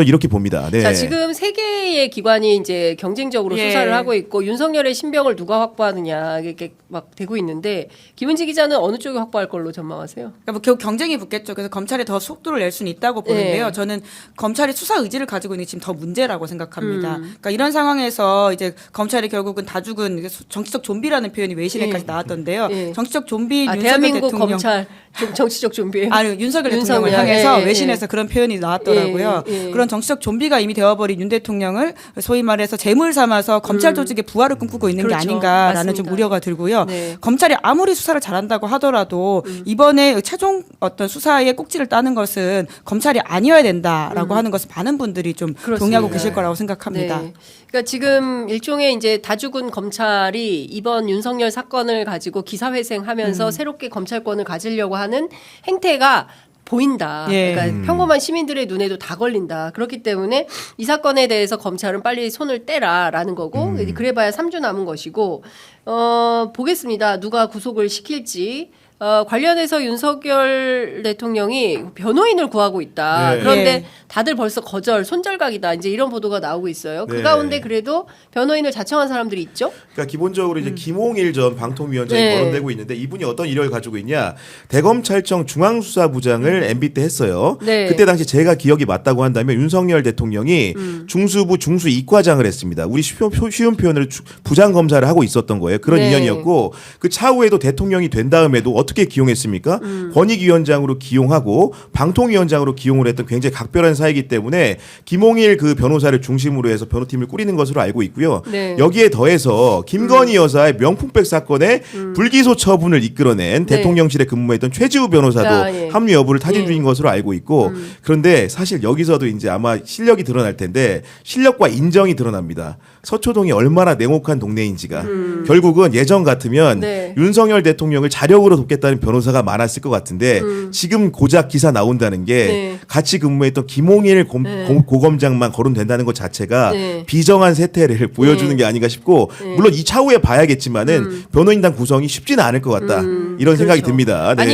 이렇게 봅니다. 네. 자, 지금 세 개의 기관이 이제 경쟁적으로 수사를 하고 있고 윤석열의 신병을 누가 확보하느냐 이렇게 막 되고 있는데 김은지 기자는 어느 쪽이 확보할 걸로 전망하세요? 그러니까 뭐 결국 경쟁이 붙겠죠. 그래서 검찰이 더 속도를 낼 수는 있다고 보는데요. 네. 저는 검찰이 수사 의지를 가지고 있는 게 지금 더 문제라고 생각합니다. 그러니까 이런 상황에서 이제 검찰이 결국은 다 죽은 정치적 좀비라는 표현이 외신에까지 나왔던데요. 정치적 좀비 윤석열 대한민국 대통령. 검찰 정치적 좀비예요. 아니 윤석열 대통령을 향해서 외신에서 그런 표현이 나왔더라고요. 그런 정치적 좀비가 이미 되어버린 윤 대통령을 소위 말해서 재물 삼아서 검찰 조직의 부활을 꿈꾸고 있는 그렇죠. 게 아닌가라는 맞습니다. 좀 우려가 들고요. 네. 검찰이 아무리 수사를 잘한다고 하더라도 이번에 최종 어떤 수사의 꼭지를 따는 것은 검찰이 아니어야 된다라고 하는 것은 많은 분들이 좀 그렇습니다. 동의하고 계실 거라고 생각합니다. 네. 그러니까 지금 일종의 이제 다 죽은 검찰이 이번 윤석열 사건을 가지고 기사회생하면서 새롭게 검찰권을 가지려고 하는 행태가 보인다. 예. 그러니까 평범한 시민들의 눈에도 다 걸린다. 그렇기 때문에 이 사건에 대해서 검찰은 빨리 손을 떼라라는 거고 그래봐야 3주 남은 것이고 보겠습니다. 누가 구속을 시킬지. 관련해서 윤석열 대통령이 변호인을 구하고 있다. 네. 그런데 네. 다들 벌써 손절각이다. 이제 이런 보도가 나오고 있어요. 그 네. 가운데 그래도 변호인을 자청한 사람들이 있죠. 그러니까 기본적으로 이제 김홍일 전 방통위원장이 네. 거론되고 있는데 이분이 어떤 이력을 가지고 있냐? 대검찰청 중앙수사부장을 MB 때 했어요. 네. 그때 당시 제가 기억이 맞다고 한다면 윤석열 대통령이 중수부 중수이과장을 했습니다. 우리 쉬운 표현으로 부장 검사를 하고 있었던 거예요. 그런 네. 인연이었고 그 차후에도 대통령이 된 다음에도 어떻게 기용했습니까? 권익위원장으로 기용하고 방통위원장으로 기용을 했던 굉장히 각별한 사이기 때문에 김홍일 그 변호사를 중심으로 해서 변호팀을 꾸리는 것으로 알고 있고요. 네. 여기에 더해서 김건희 여사의 명품백 사건에 불기소 처분을 이끌어낸 네. 대통령실에 근무했던 최지우 변호사도 예. 합류 여부를 타진 중인 것으로 알고 있고 그런데 사실 여기서도 이제 아마 실력이 드러날 텐데 실력과 인정이 드러납니다. 서초동이 얼마나 냉혹한 동네인지가 결국은 예전 같으면 네. 윤석열 대통령을 자력으로 돕겠다는 변호사가 많았을 것 같은데 지금 고작 기사 나온다는 게 네. 같이 근무했던 김홍일 고검장만 거론된다는 것 자체가 네. 비정한 세태를 보여주는 게 아닌가 싶고 물론 이 차후에 봐야겠지만은 변호인단 구성이 쉽지는 않을 것 같다 이런 생각이 그렇죠. 듭니다. 네. 아니